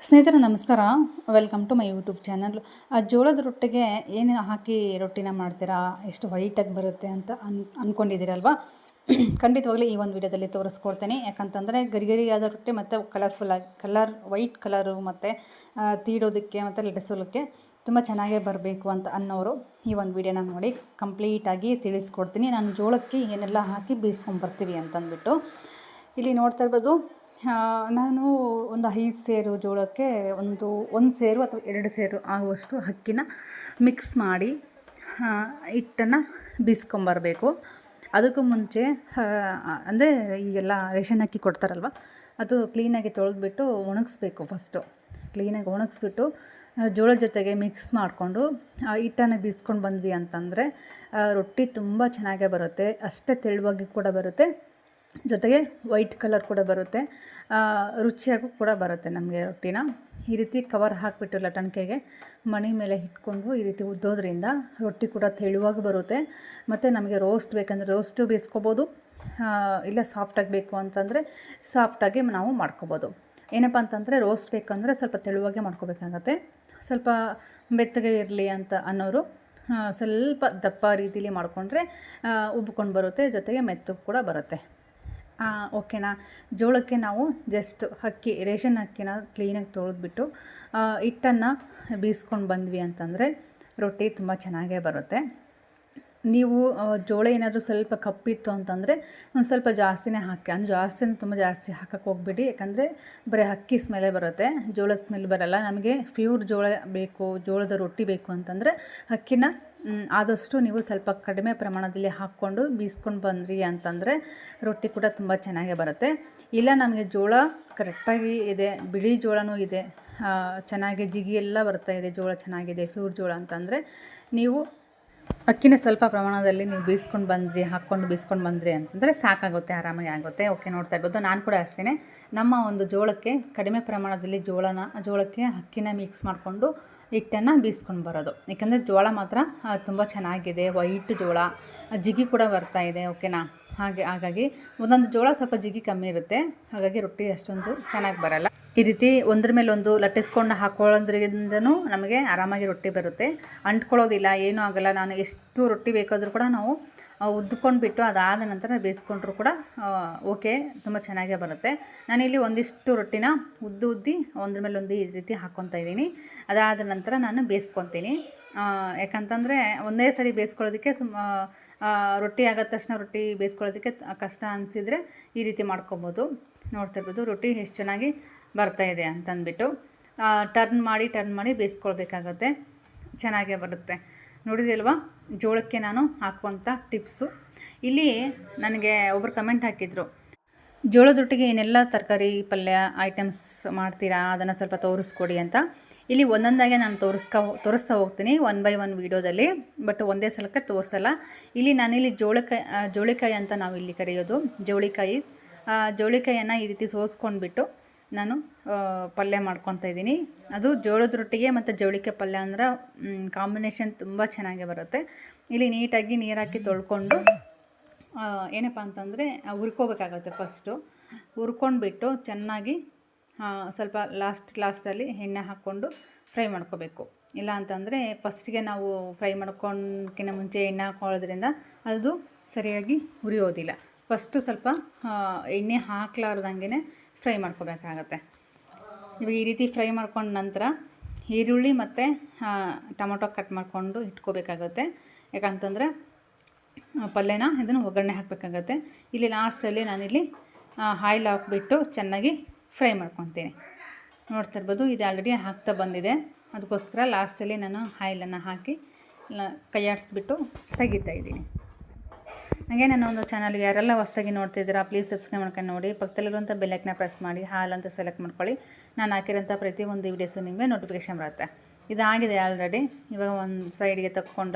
ಸ್ನೇಹಿತರೆ ನಮಸ್ಕಾರ. Welcome to my YouTube channel. ಜೋಳದ ರೊಟ್ಟಿಗೆ ಏನು ಹಾಕಿ ರೊಟ್ಟಿನ ಮಾಡ್ತೀರಾ, ಎಷ್ಟು ವೈಟಾಗಿ ಬರುತ್ತೆ ಅಂತ ಅಂದ್ಕೊಂಡಿದ್ದೀರಲ್ವಾ? ಖಂಡಿತವಾಗ್ಲೂ ಈ ಒಂದು ವಿಡಿಯೋದಲ್ಲಿ ತೋರಿಸ್ಕೊಡ್ತೇನೆ. ಯಾಕಂತಂದರೆ ಗರಿಗರಿಯಾದ ರೊಟ್ಟಿ ಮತ್ತು ವೈಟ್ ಕಲರು ಮತ್ತು ತೀಡೋದಕ್ಕೆ ಮತ್ತು ಲಟ್ಟಿಸೋದಕ್ಕೆ ತುಂಬ ಚೆನ್ನಾಗೇ ಬರಬೇಕು ಅಂತ ಅನ್ನೋರು ಈ ಒಂದು ವಿಡಿಯೋನ ನೋಡಿ ಕಂಪ್ಲೀಟಾಗಿ ತಿಳಿಸ್ಕೊಡ್ತೀನಿ. ನಾನು ಜೋಳಕ್ಕೆ ಏನೆಲ್ಲ ಹಾಕಿ ಬೀಸ್ಕೊಂಬರ್ತೀವಿ ಅಂತಂದ್ಬಿಟ್ಟು ಇಲ್ಲಿ ನೋಡ್ತಾ ಇರ್ಬೋದು. ನಾನು ಒಂದು 5 ಸೇರು ಜೋಳಕ್ಕೆ ಒಂದು ಸೇರು ಅಥವಾ 2 ಸೇರು ಆಗುವಷ್ಟು ಅಕ್ಕಿನ ಮಿಕ್ಸ್ ಮಾಡಿ ಹಿಟ್ಟನ್ನು ಬೀಸ್ಕೊಂಬರಬೇಕು. ಅದಕ್ಕೂ ಮುಂಚೆ ಅಂದರೆ ಈಗೆಲ್ಲ ರೇಷನ್ ಅಕ್ಕಿ ಕೊಡ್ತಾರಲ್ವ, ಅದು ಕ್ಲೀನಾಗಿ ತೊಳೆದ್ಬಿಟ್ಟು ಒಣಗಿಸ್ಬೇಕು. ಫಸ್ಟು ಕ್ಲೀನಾಗಿ ಒಣಗಿಸ್ಬಿಟ್ಟು ಜೋಳದ ಜೊತೆಗೆ ಮಿಕ್ಸ್ ಮಾಡಿಕೊಂಡು ಹಿಟ್ಟನ್ನು ಬೀಸ್ಕೊಂಡು ಬಂದ್ವಿ ಅಂತಂದರೆ ರೊಟ್ಟಿ ತುಂಬ ಚೆನ್ನಾಗೇ ಬರುತ್ತೆ. ಅಷ್ಟೇ ತೆಳುವಾಗಿ ಕೂಡ ಬರುತ್ತೆ, ಜೊತೆಗೆ ವೈಟ್ ಕಲರ್ ಕೂಡ ಬರುತ್ತೆ, ರುಚಿಯಾಗೂ ಕೂಡ ಬರುತ್ತೆ ನಮಗೆ ರೊಟ್ಟಿನ. ಈ ರೀತಿ ಕವರ್ ಹಾಕಿಬಿಟ್ಟು ಲಟ್ಟಣಿಕೆಗೆ ಮಣಿ ಮೇಲೆ ಇಟ್ಕೊಂಡು ಈ ರೀತಿ ಉದ್ದೋದ್ರಿಂದ ರೊಟ್ಟಿ ಕೂಡ ತೆಳುವಾಗಿ ಬರುತ್ತೆ. ಮತ್ತು ನಮಗೆ ರೋಸ್ಟ್ ಬೇಕಂದರೆ ರೋಸ್ಟು ಬೇಯಿಸ್ಕೊಬೋದು, ಇಲ್ಲ ಸಾಫ್ಟಾಗಿ ಬೇಕು ಅಂತಂದರೆ ಸಾಫ್ಟಾಗಿ ನಾವು ಮಾಡ್ಕೊಬೋದು. ಏನಪ್ಪ ಅಂತಂದರೆ ರೋಸ್ಟ್ ಬೇಕಂದರೆ ಸ್ವಲ್ಪ ತೆಳುವಾಗೆ ಮಾಡ್ಕೋಬೇಕಾಗತ್ತೆ. ಸ್ವಲ್ಪ ಮೆತ್ತಗೆ ಇರಲಿ ಅಂತ ಅನ್ನೋರು ಸ್ವಲ್ಪ ದಪ್ಪ ರೀತಿಲಿ ಮಾಡಿಕೊಂಡ್ರೆ ಉಬ್ಕೊಂಡು ಬರುತ್ತೆ, ಜೊತೆಗೆ ಮೆತ್ತಗೆ ಕೂಡ ಬರುತ್ತೆ. ಓಕೆನಾ? ಜೋಳಕ್ಕೆ ನಾವು ಜಸ್ಟ್ ರೇಷನ್ ಅಕ್ಕಿನ ಕ್ಲೀನಾಗಿ ತೊಳೆದ್ಬಿಟ್ಟು ಹಿಟ್ಟನ್ನು ಬೀಸ್ಕೊಂಡು ಬಂದ್ವಿ ಅಂತಂದರೆ ರೊಟ್ಟಿ ತುಂಬ ಚೆನ್ನಾಗೇ ಬರುತ್ತೆ. ನೀವು ಜೋಳ ಏನಾದರೂ ಸ್ವಲ್ಪ ಕಪ್ಪಿತ್ತು ಅಂತಂದರೆ ಒಂದು ಸ್ವಲ್ಪ ಜಾಸ್ತಿನೇ ಹಾಕಿ, ಅಂದರೆ ತುಂಬ ಜಾಸ್ತಿ ಹಾಕಕ್ಕೆ ಹೋಗ್ಬಿಡಿ. ಯಾಕಂದರೆ ಬರೀ ಅಕ್ಕಿ ಸ್ಮೆಲ್ಲೇ ಬರುತ್ತೆ, ಜೋಳದ ಸ್ಮೆಲ್ ಬರೋಲ್ಲ. ನಮಗೆ ಪ್ಯೂರ್ ಜೋಳ ಬೇಕು, ಜೋಳದ ರೊಟ್ಟಿ ಬೇಕು ಅಂತಂದರೆ ಅಕ್ಕಿನ ಆದಷ್ಟು ನೀವು ಸ್ವಲ್ಪ ಕಡಿಮೆ ಪ್ರಮಾಣದಲ್ಲಿ ಹಾಕ್ಕೊಂಡು ಬೀಸ್ಕೊಂಡು ಬಂದ್ರಿ ಅಂತಂದರೆ ರೊಟ್ಟಿ ಕೂಡ ತುಂಬ ಚೆನ್ನಾಗೇ ಬರುತ್ತೆ. ಇಲ್ಲ ನಮಗೆ ಜೋಳ ಕರೆಕ್ಟಾಗಿ ಇದೆ, ಬಿಳಿ ಜೋಳನೂ ಇದೆ, ಚೆನ್ನಾಗಿ ಜಿಗಿ ಎಲ್ಲ ಬರ್ತಾಯಿದೆ, ಜೋಳ ಚೆನ್ನಾಗಿದೆ, ಪ್ಯೂರ್ ಜೋಳ ಅಂತಂದರೆ ನೀವು ಅಕ್ಕಿನ ಸ್ವಲ್ಪ ಪ್ರಮಾಣದಲ್ಲಿ ನೀವು ಹಾಕ್ಕೊಂಡು ಬೀಸ್ಕೊಂಡು ಬಂದ್ರಿ ಅಂತಂದರೆ ಸಾಕಾಗುತ್ತೆ, ಆರಾಮಾಗಿ ಆಗುತ್ತೆ. ಓಕೆ, ನೋಡ್ತಾ ಇರ್ಬೋದು. ನಾನು ಕೂಡ ಅಷ್ಟೇ ನಮ್ಮ ಒಂದು ಜೋಳಕ್ಕೆ ಕಡಿಮೆ ಪ್ರಮಾಣದಲ್ಲಿ ಜೋಳಕ್ಕೆ ಅಕ್ಕಿನ ಮಿಕ್ಸ್ ಮಾಡಿಕೊಂಡು ಹಿಟ್ಟನ್ನು ಬೀಸ್ಕೊಂಡು ಬರೋದು. ಯಾಕಂದರೆ ಜೋಳ ಮಾತ್ರ ತುಂಬ ಚೆನ್ನಾಗಿದೆ, ವೈಟ್ ಜೋಳ, ಜಿಗಿ ಕೂಡ ಬರ್ತಾಯಿದೆ. ಓಕೆನಾ? ಹಾಗಾಗಿ ಒಂದೊಂದು ಜೋಳ ಸ್ವಲ್ಪ ಜಿಗಿ ಕಮ್ಮಿ ಇರುತ್ತೆ, ಹಾಗಾಗಿ ರೊಟ್ಟಿ ಅಷ್ಟೊಂದು ಚೆನ್ನಾಗಿ ಬರೋಲ್ಲ. ಈ ರೀತಿ ಒಂದ್ರ ಮೇಲೆ ಒಂದು ಲಟ್ಟಿಸ್ಕೊಂಡು ಹಾಕೊಳ್ಳೋದ್ರಿಂದನೂ ನಮಗೆ ಆರಾಮಾಗಿ ರೊಟ್ಟಿ ಬರುತ್ತೆ, ಅಂಟ್ಕೊಳ್ಳೋದಿಲ್ಲ, ಏನೂ ಆಗೋಲ್ಲ. ನಾನು ಎಷ್ಟು ರೊಟ್ಟಿ ಬೇಕಾದರೂ ಕೂಡ ನಾವು ಉದ್ದುಕೊಂಡ್ಬಿಟ್ಟು ಅದಾದ ನಂತರ ಬೇಯಿಸ್ಕೊಂಡ್ರೂ ಕೂಡ ಓಕೆ, ತುಂಬ ಚೆನ್ನಾಗೇ ಬರುತ್ತೆ. ನಾನಿಲ್ಲಿ ಒಂದಿಷ್ಟು ರೊಟ್ಟಿನ ಉದ್ದಿ ಒಂದ್ರ ಮೇಲೆ ಒಂದು ಈ ರೀತಿ ಹಾಕ್ಕೊತಾ ಇದ್ದೀನಿ. ಅದಾದ ನಂತರ ನಾನು ಬೇಯಿಸ್ಕೊತೀನಿ. ಯಾಕಂತಂದರೆ ಒಂದೇ ಸರಿ ಬೇಯಿಸ್ಕೊಳ್ಳೋದಕ್ಕೆ ರೊಟ್ಟಿ ಆಗೋ ತಕ್ಷಣ ರೊಟ್ಟಿ ಬೇಯಿಸ್ಕೊಳ್ಳೋದಕ್ಕೆ ಕಷ್ಟ ಅನಿಸಿದರೆ ಈ ರೀತಿ ಮಾಡ್ಕೊಬೋದು. ನೋಡ್ತಾ ಇರ್ಬೋದು ರೊಟ್ಟಿ ಎಷ್ಟು ಚೆನ್ನಾಗಿ ಬರ್ತಾಯಿದೆ ಅಂತಂದ್ಬಿಟ್ಟು ಟರ್ನ್ ಮಾಡಿ ಬೇಯಿಸ್ಕೊಳ್ಬೇಕಾಗತ್ತೆ, ಚೆನ್ನಾಗೇ ಬರುತ್ತೆ. ನೋಡಿದಲ್ವಾ ಜೋಳಕ್ಕೆ ನಾನು ಹಾಕುವಂಥ ಟಿಪ್ಸು. ಇಲ್ಲಿ ನನಗೆ ಒಬ್ಬರು ಕಮೆಂಟ್ ಹಾಕಿದರು, ಜೋಳದ ರೊಟ್ಟಿಗೆ ಏನೆಲ್ಲ ತರಕಾರಿ ಪಲ್ಯ ಐಟಮ್ಸ್ ಮಾಡ್ತೀರಾ, ಅದನ್ನು ಸ್ವಲ್ಪ ತೋರಿಸ್ಕೊಡಿ ಅಂತ. ಇಲ್ಲಿ ಒಂದೊಂದಾಗೆ ನಾನು ತೋರಿಸ್ತಾ ಹೋಗ್ತೀನಿ 1 by 1 ವೀಡಿಯೋದಲ್ಲಿ, ಬಟ್ ಒಂದೇ ಸಲಕ್ಕೆ ತೋರಿಸಲ್ಲ. ಇಲ್ಲಿ ನಾನಿಲ್ಲಿ ಜೋಳಿಕಾಯಿ ಅಂತ ನಾವು ಇಲ್ಲಿ ಕರೆಯೋದು, ಜೋಳಿಕಾಯನ್ನು ಈ ರೀತಿ ಸೋಸ್ಕೊಂಡ್ಬಿಟ್ಟು ನಾನು ಪಲ್ಯ ಮಾಡ್ಕೊತಾ ಇದ್ದೀನಿ. ಅದು ಜೋಳದ ರೊಟ್ಟಿಗೆ ಮತ್ತು ಜವಳಿಕಾಯಿ ಪಲ್ಯ ಅಂದ್ರೆ ಕಾಂಬಿನೇಷನ್ ತುಂಬ ಚೆನ್ನಾಗಿ ಬರುತ್ತೆ. ಇಲ್ಲಿ ನೀಟಾಗಿ ನೀರಾಕಿ ತೊಳ್ಕೊಂಡು ಏನಪ್ಪ ಅಂತಂದರೆ ಹುರ್ಕೋಬೇಕಾಗುತ್ತೆ. ಫಸ್ಟು ಹುರ್ಕೊಂಡ್ಬಿಟ್ಟು ಚೆನ್ನಾಗಿ ಸ್ವಲ್ಪ ಲಾಸ್ಟಲ್ಲಿ ಎಣ್ಣೆ ಹಾಕ್ಕೊಂಡು ಫ್ರೈ ಮಾಡ್ಕೋಬೇಕು. ಇಲ್ಲ ಅಂತಂದರೆ ಫಸ್ಟಿಗೆ ನಾವು ಫ್ರೈ ಮಾಡ್ಕೊಳಕ್ಕಿಂತ ಮುಂಚೆ ಎಣ್ಣೆ ಹಾಕೊಳ್ಳೋದ್ರಿಂದ ಅದು ಸರಿಯಾಗಿ ಹುರಿಯೋದಿಲ್ಲ. ಫಸ್ಟು ಸ್ವಲ್ಪ ಎಣ್ಣೆ ಹಾಕ್ಲಾರ್ದಂಗೆ ಫ್ರೈ ಮಾಡ್ಕೋಬೇಕಾಗತ್ತೆ. ಇವಾಗ ಈ ರೀತಿ ಫ್ರೈ ಮಾಡ್ಕೊಂಡ ನಂತರ ಈರುಳ್ಳಿ ಮತ್ತು ಟೊಮೊಟೊ ಕಟ್ ಮಾಡಿಕೊಂಡು ಇಟ್ಕೋಬೇಕಾಗತ್ತೆ. ಯಾಕಂತಂದರೆ ಪಲ್ಯನ ಇದನ್ನು ಒಗ್ಗರಣೆ ಹಾಕಬೇಕಾಗತ್ತೆ. ಇಲ್ಲಿ ಲಾಸ್ಟಲ್ಲಿ ನಾನಿಲ್ಲಿ ಆಯಿಲ್ ಹಾಕ್ಬಿಟ್ಟು ಚೆನ್ನಾಗಿ ಫ್ರೈ ಮಾಡ್ಕೊತೀನಿ. ನೋಡ್ತಾ ಇರ್ಬೋದು, ಇದು ಆಲ್ರೆಡಿ ಹಾಕ್ತಾ ಬಂದಿದೆ, ಅದಕ್ಕೋಸ್ಕರ ಲಾಸ್ಟಲ್ಲಿ ನಾನು ಆಯಿಲನ್ನು ಹಾಕಿ ಕೈ ಆಡಿಸ್ಬಿಟ್ಟು ತೆಗಿತಾ ಇದ್ದೀನಿ. ಹಾಗೆ ನನ್ನ ಒಂದು ಚಾನಲ್ಗೆ ಯಾರೆಲ್ಲ ಹೊಸದಾಗಿ ನೋಡ್ತಿದ್ದೀರಾ ಪ್ಲೀಸ್ ಸಬ್ಸ್ಕ್ರೈಬ್ ಮಾಡ್ಕೊಂಡು ನೋಡಿ, ಪಕ್ಕದಲ್ಲಿರುವಂಥ ಬೆಲ್ಲೈಕನ್ನ ಪ್ರೆಸ್ ಮಾಡಿ ಹಾಲ್ ಅಂತ ಸೆಲೆಕ್ಟ್ ಮಾಡ್ಕೊಳ್ಳಿ. ನಾನು ಹಾಕಿರೋಂಥ ಪ್ರತಿಯೊಂದು ವೀಡಿಯೋಸು ನಿಮಗೆ ನೋಟಿಫಿಕೇಷನ್ ಬರುತ್ತೆ. ಇದಾಗಿದೆ ಆಲ್ರೆಡಿ. ಇವಾಗ ಒಂದು ಸೈಡ್ಗೆ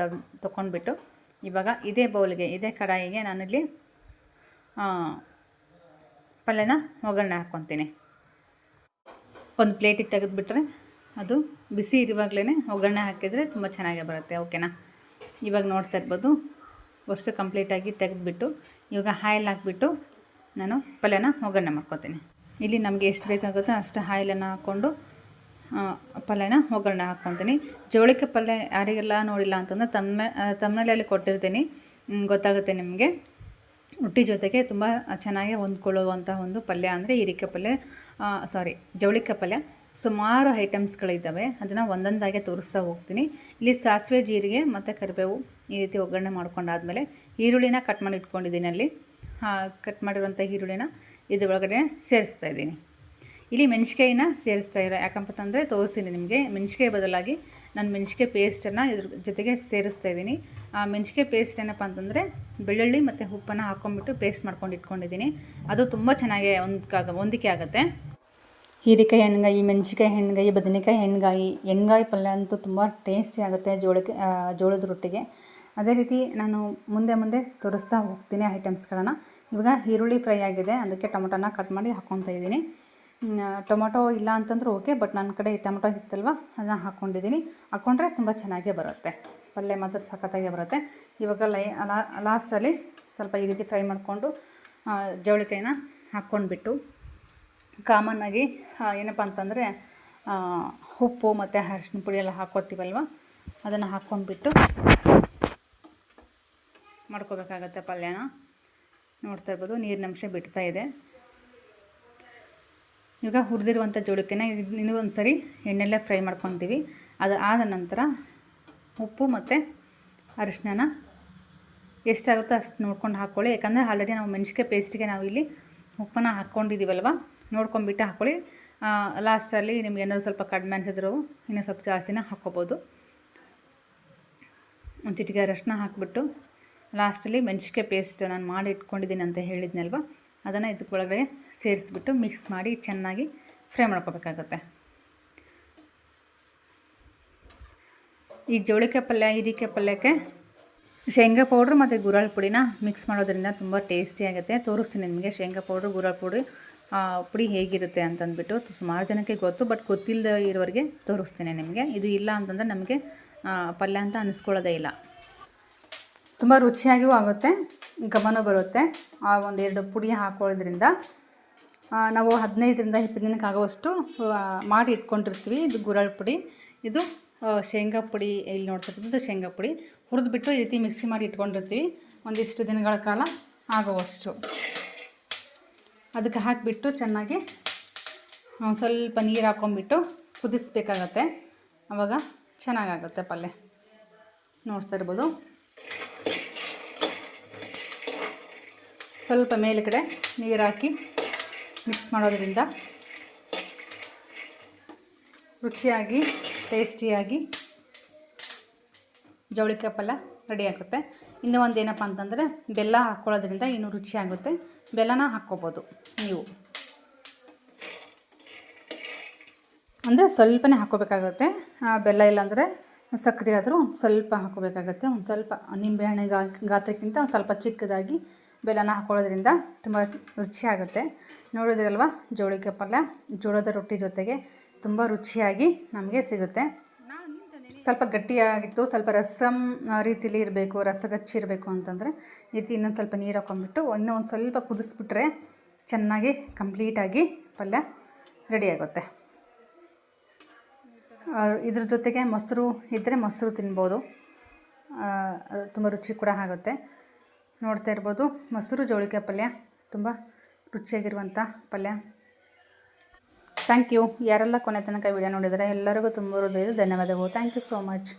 ತೊಗೊಂಡ್ಬಿಟ್ಟು ಇವಾಗ ಇದೇ ಬೌಲ್ಗೆ, ಇದೇ ಕಡಾಯಿಗೆ ನಾನಿಲ್ಲಿ ಪಲ್ಯನ ಒಗ್ಗರಣೆ ಹಾಕ್ಕೊತೀನಿ. ಒಂದು ಪ್ಲೇಟಿಗೆ ತೆಗೆದುಬಿಟ್ರೆ ಅದು ಬಿಸಿ ಇರುವಾಗಲೇ ಒಗ್ಗರಣೆ ಹಾಕಿದರೆ ತುಂಬ ಚೆನ್ನಾಗೇ ಬರುತ್ತೆ. ಓಕೆನಾ? ಇವಾಗ ನೋಡ್ತಾ ಇರ್ಬೋದು ಅಷ್ಟು ಕಂಪ್ಲೀಟಾಗಿ ತೆಗೆದುಬಿಟ್ಟು ಇವಾಗ ಆಯಿಲ್ ಹಾಕ್ಬಿಟ್ಟು ನಾನು ಪಲ್ಯನ ಒಗ್ಗರಣೆ ಮಾಡ್ಕೊತೀನಿ. ಇಲ್ಲಿ ನಮಗೆ ಎಷ್ಟು ಬೇಕಾಗುತ್ತೋ ಅಷ್ಟು ಆಯಿಲನ್ನು ಹಾಕ್ಕೊಂಡು ಪಲ್ಯನ ಒಗ್ಗರಣೆ ಹಾಕ್ಕೊತೀನಿ. ಜೋಳಕ್ಕೆ ಪಲ್ಯ ಯಾರಿಗೆಲ್ಲ ನೋಡಿಲ್ಲ ಅಂತಂದರೆ ತಮ್ಮನೇಲಿ ಕೊಟ್ಟಿರ್ತೀನಿ, ಗೊತ್ತಾಗುತ್ತೆ ನಿಮಗೆ. ರೊಟ್ಟಿ ಜೊತೆಗೆ ತುಂಬ ಚೆನ್ನಾಗಿ ಹೊಂದ್ಕೊಳ್ಳುವಂಥ ಒಂದು ಪಲ್ಯ ಅಂದರೆ ಹೀರೆಕಾಯಿ ಪಲ್ಯ, ಜವಳಿಕಾಯಿ ಪಲ್ಯ. ಸುಮಾರು ಐಟಮ್ಸ್ಗಳಿದ್ದಾವೆ, ಅದನ್ನು ಒಂದೊಂದಾಗೆ ತೋರಿಸ್ತಾ ಹೋಗ್ತೀನಿ. ಇಲ್ಲಿ ಸಾಸಿವೆ, ಜೀರಿಗೆ ಮತ್ತು ಕರಿಬೇವು ಈ ರೀತಿ ಒಗ್ಗರಣೆ ಮಾಡ್ಕೊಂಡಾದಮೇಲೆ ಈರುಳ್ಳಿನ ಕಟ್ ಮಾಡಿ ಇಟ್ಕೊಂಡಿದ್ದೀನಿ. ಅಲ್ಲಿ ಕಟ್ ಮಾಡಿರುವಂಥ ಈರುಳ್ಳಿನ ಇದ್ರ ಒಳಗಡೆ ಸೇರಿಸ್ತಾ ಇದ್ದೀನಿ. ಇಲ್ಲಿ ಮೆಣಸಿಕಾಯಿನ ಸೇರಿಸ್ತಾ ಇರೋ ಯಾಕಂತಂದರೆ ತೋರಿಸ್ತೀನಿ ನಿಮಗೆ. ಮೆಣಸಿಕಾಯಿ ಬದಲಾಗಿ ನಾನು ಮೆಣಸಿಕಾಯಿ ಪೇಸ್ಟನ್ನು ಇದ್ರ ಜೊತೆಗೆ ಸೇರಿಸ್ತಾ ಇದ್ದೀನಿ. ಆ ಮೆಣಸಿಕಾಯಿ ಪೇಸ್ಟ್ ಏನಪ್ಪ ಅಂತಂದರೆ ಬೆಳ್ಳುಳ್ಳಿ ಮತ್ತು ಉಪ್ಪನ್ನು ಹಾಕ್ಕೊಂಡ್ಬಿಟ್ಟು ಪೇಸ್ಟ್ ಮಾಡ್ಕೊಂಡು ಇಟ್ಕೊಂಡಿದ್ದೀನಿ. ಅದು ತುಂಬ ಚೆನ್ನಾಗಿ ಹೊಂದಿಕೆ ಆಗುತ್ತೆ. ಹೀರೆಕಾಯಿ ಹೆಣ್ಗಾಯಿ, ಮೆಣಸಿಕಾಯಿ ಹೆಣ್ಗಾಯಿ, ಬದನೆಕಾಯಿ ಹೆಣ್ಗಾಯಿ ಪಲ್ಯ ಅಂತೂ ತುಂಬ ಟೇಸ್ಟಿ ಆಗುತ್ತೆ ಜೋಳದ ರೊಟ್ಟಿಗೆ. ಅದೇ ರೀತಿ ನಾನು ಮುಂದೆ ತೋರಿಸ್ತಾ ಹೋಗ್ತೀನಿ ಐಟಮ್ಸ್ಗಳನ್ನು. ಇವಾಗ ಈರುಳ್ಳಿ ಫ್ರೈ ಆಗಿದೆ, ಅದಕ್ಕೆ ಟೊಮೊಟೊನ ಕಟ್ ಮಾಡಿ ಹಾಕ್ಕೊತಾ ಇದ್ದೀನಿ. ಟೊಮೊಟೊ ಇಲ್ಲ ಅಂತಂದ್ರೆ ಓಕೆ, ಬಟ್ ನನ್ನ ಕಡೆ ಟೊಮೊಟೊ ಇತ್ತಲ್ವ ಅದನ್ನು ಹಾಕ್ಕೊಂಡಿದ್ದೀನಿ. ಹಾಕ್ಕೊಂಡ್ರೆ ತುಂಬ ಚೆನ್ನಾಗೇ ಬರುತ್ತೆ, ಪಲ್ಯ ಮಾತ್ರ ಸಖತ್ತಾಗೆ ಬರುತ್ತೆ. ಇವಾಗ ಲಾಸ್ಟಲ್ಲಿ ಸ್ವಲ್ಪ ಈ ರೀತಿ ಫ್ರೈ ಮಾಡಿಕೊಂಡು ಜವಳಿಕಾಯಿನ ಹಾಕ್ಕೊಂಡ್ಬಿಟ್ಟು ಕಾಮನ್ನಾಗಿ ಏನಪ್ಪ ಅಂತಂದರೆ ಉಪ್ಪು ಮತ್ತು ಅರಿಶಿನ ಪುಡಿ ಎಲ್ಲ ಹಾಕ್ಕೊತೀವಲ್ವ, ಅದನ್ನು ಹಾಕ್ಕೊಂಡ್ಬಿಟ್ಟು ಮಾಡ್ಕೋಬೇಕಾಗತ್ತೆ ಪಲ್ಯನ. ನೋಡ್ತಾ ಇರ್ಬೋದು ನೀರಿನಂಶ ಬಿಡ್ತಾ ಇದೆ. ಇವಾಗ ಹುರಿದಿರುವಂಥ ಜೋಳಕ್ಕೆನ ಇನ್ನೂ ಒಂದು ಸರಿ ಎಣ್ಣೆಲ್ಲೇ ಫ್ರೈ ಮಾಡ್ಕೊತೀವಿ. ಅದು ಆದ ನಂತರ ಉಪ್ಪು ಮತ್ತು ಅರಿಶಿನ ಎಷ್ಟಾಗುತ್ತೋ ಅಷ್ಟು ನೋಡ್ಕೊಂಡು ಹಾಕ್ಕೊಳ್ಳಿ. ಯಾಕಂದರೆ ಆಲ್ರೆಡಿ ನಾವು ಮೆಣಸಿಕಾಯಿ ಪೇಸ್ಟಿಗೆ ನಾವು ಇಲ್ಲಿ ಉಪ್ಪನ್ನು ಹಾಕ್ಕೊಂಡಿದ್ದೀವಲ್ವ, ನೋಡ್ಕೊಂಡ್ಬಿಟ್ಟು ಹಾಕ್ಕೊಳ್ಳಿ. ಲಾಸ್ಟಲ್ಲಿ ನಿಮ್ಗೆ ಏನಾದರೂ ಸ್ವಲ್ಪ ಕಡಿಮೆ ಅನಿಸಿದ್ರು ಇನ್ನೂ ಸ್ವಲ್ಪ ಜಾಸ್ತಿನ ಹಾಕ್ಕೋಬೋದು. ಒಂದು ಚಿಟಿಕೆ ಅರಿಶಿನ ಹಾಕಿಬಿಟ್ಟು ಲಾಸ್ಟಲ್ಲಿ ಮೆಣಸಿಕಾಯಿ ಪೇಸ್ಟ್ ನಾನು ಮಾಡಿ ಇಟ್ಕೊಂಡಿದ್ದೀನಿ ಅಂತ ಹೇಳಿದ್ನಲ್ವ, ಅದನ್ನು ಇದಕ್ಕೊಳಗಡೆ ಸೇರಿಸ್ಬಿಟ್ಟು ಮಿಕ್ಸ್ ಮಾಡಿ ಚೆನ್ನಾಗಿ ಫ್ರೈ ಮಾಡ್ಕೋಬೇಕಾಗತ್ತೆ. ಈ ಜವಳಿಕಾಯಿ ಪಲ್ಯ, ಹೀರೆಕಾಯಿ ಪಲ್ಯಕ್ಕೆ ಶೇಂಗಾ ಪೌಡ್ರ್ ಮತ್ತು ಗುರಾಳ್ ಪುಡಿನ ಮಿಕ್ಸ್ ಮಾಡೋದ್ರಿಂದ ತುಂಬ ಟೇಸ್ಟಿಯಾಗುತ್ತೆ. ತೋರಿಸ್ತೀನಿ ನಿಮಗೆ ಶೇಂಗಾ ಪೌಡ್ರು, ಗುರಾಳ್ ಪುಡಿ ಹೇಗಿರುತ್ತೆ ಅಂತಂದ್ಬಿಟ್ಟು. ಸುಮಾರು ಜನಕ್ಕೆ ಗೊತ್ತು, ಬಟ್ ಗೊತ್ತಿಲ್ಲದೆ ಇರೋರಿಗೆ ತೋರಿಸ್ತೀನಿ ನಿಮಗೆ. ಇದು ಇಲ್ಲ ಅಂತಂದರೆ ನಮಗೆ ಪಲ್ಯ ಅಂತ ಅನ್ನಿಸ್ಕೊಳ್ಳೋದೇ ಇಲ್ಲ. ತುಂಬ ರುಚಿಯಾಗಿಯೂ ಆಗುತ್ತೆ, ಘಮನೂ ಬರುತ್ತೆ. ಆ ಒಂದೆರಡು ಪುಡಿ ಹಾಕೊಳ್ಳೋದ್ರಿಂದ ನಾವು 15ರಿಂದ 20 ದಿನಕ್ಕೆ ಆಗೋವಷ್ಟು ಮಾಡಿ ಇಟ್ಕೊಂಡಿರ್ತೀವಿ. ಇದು ಗುರಾಳ್ ಪುಡಿ, ಇದು ಶೇಂಗಾ ಪುಡಿ. ಇಲ್ಲಿ ನೋಡ್ತಿರ್ಬೋದು ಶೇಂಗಾ ಪುಡಿ ಹುರಿದ್ಬಿಟ್ಟು ಈ ರೀತಿ ಮಿಕ್ಸಿ ಮಾಡಿ ಇಟ್ಕೊಂಡಿರ್ತೀವಿ ಒಂದಿಷ್ಟು ದಿನಗಳ ಕಾಲ ಆಗುವಷ್ಟು. ಅದಕ್ಕೆ ಹಾಕಿಬಿಟ್ಟು ಚೆನ್ನಾಗಿ ಸ್ವಲ್ಪ ನೀರು ಹಾಕ್ಕೊಂಬಿಟ್ಟು ಕುದಿಸ್ಬೇಕಾಗತ್ತೆ, ಆವಾಗ ಚೆನ್ನಾಗಾಗುತ್ತೆ ಪಲ್ಯ. ನೋಡ್ತಾ ಇರ್ಬೋದು ಸ್ವಲ್ಪ ಮೇಲ್ಗಡೆ ನೀರು ಹಾಕಿ ಮಿಕ್ಸ್ ಮಾಡೋದ್ರಿಂದ ರುಚಿಯಾಗಿ ಟೇಸ್ಟಿಯಾಗಿ ಜವಳಿಕಾಯಿ ಪಲ್ಯ ರೆಡಿ ಆಗುತ್ತೆ. ಇನ್ನೂ ಒಂದು ಏನಪ್ಪ ಅಂತಂದರೆ ಬೆಲ್ಲ ಹಾಕ್ಕೊಳ್ಳೋದ್ರಿಂದ ಇನ್ನೂ ರುಚಿಯಾಗುತ್ತೆ. ಬೆಲ್ಲನ ಹಾಕ್ಕೋಬೋದು ನೀವು, ಅಂದರೆ ಸ್ವಲ್ಪನೇ ಹಾಕ್ಕೋಬೇಕಾಗುತ್ತೆ. ಬೆಲ್ಲ ಇಲ್ಲಾಂದರೆ ಸಕ್ಕರೆ ಆದರೂ ಸ್ವಲ್ಪ ಹಾಕ್ಕೋಬೇಕಾಗತ್ತೆ. ಒಂದು ಸ್ವಲ್ಪ ನಿಂಬೆಹಣ್ಣು ಗಾತ್ರಕ್ಕಿಂತ ಒಂದು ಸ್ವಲ್ಪ ಚಿಕ್ಕದಾಗಿ ಬೆಲ್ಲನ ಹಾಕ್ಕೊಳ್ಳೋದ್ರಿಂದ ತುಂಬ ರುಚಿಯಾಗುತ್ತೆ. ನೋಡಿದ್ರಲ್ವ ಜವಳಿಕಾಯಿ ಪಲ್ಯ ಜೋಳದ ರೊಟ್ಟಿ ಜೊತೆಗೆ ತುಂಬ ರುಚಿಯಾಗಿ ನಮಗೆ ಸಿಗುತ್ತೆ. ಸ್ವಲ್ಪ ಗಟ್ಟಿಯಾಗಿತ್ತು, ಸ್ವಲ್ಪ ರಸಮ್ ರೀತಿಲಿ ಇರಬೇಕು, ರಸಗಚ್ಚಿರಬೇಕು ಅಂತಂದರೆ ಈ ರೀತಿ ಇನ್ನೊಂದು ಸ್ವಲ್ಪ ನೀರು ಹಾಕ್ಕೊಂಡ್ಬಿಟ್ಟು ಇನ್ನೂ ಒಂದು ಸ್ವಲ್ಪ ಕುದಿಸ್ಬಿಟ್ರೆ ಚೆನ್ನಾಗಿ ಕಂಪ್ಲೀಟಾಗಿ ಪಲ್ಯ ರೆಡಿ ಆಗುತ್ತೆ. ಇದ್ರ ಜೊತೆಗೆ ಮೊಸರು ಇದ್ದರೆ ಮೊಸರು ತಿನ್ಬೋದು, ತುಂಬ ರುಚಿ ಕೂಡ ಆಗುತ್ತೆ. ನೋಡ್ತಾ ಇರ್ಬೋದು ಮೊಸರು ಜವಳಿಕಾಯಿ ಪಲ್ಯ ತುಂಬ ರುಚಿಯಾಗಿರುವಂಥ ಪಲ್ಯ. Thank you. ಯಾರೆಲ್ಲ ಕೊನೆ ತನಕ ವಿಡಿಯೋ ನೋಡಿದರೆ ಎಲ್ಲರಿಗೂ ತುಂಬ ಹೃದಯದ ಧನ್ಯವಾದಗಳು. Thank you so much.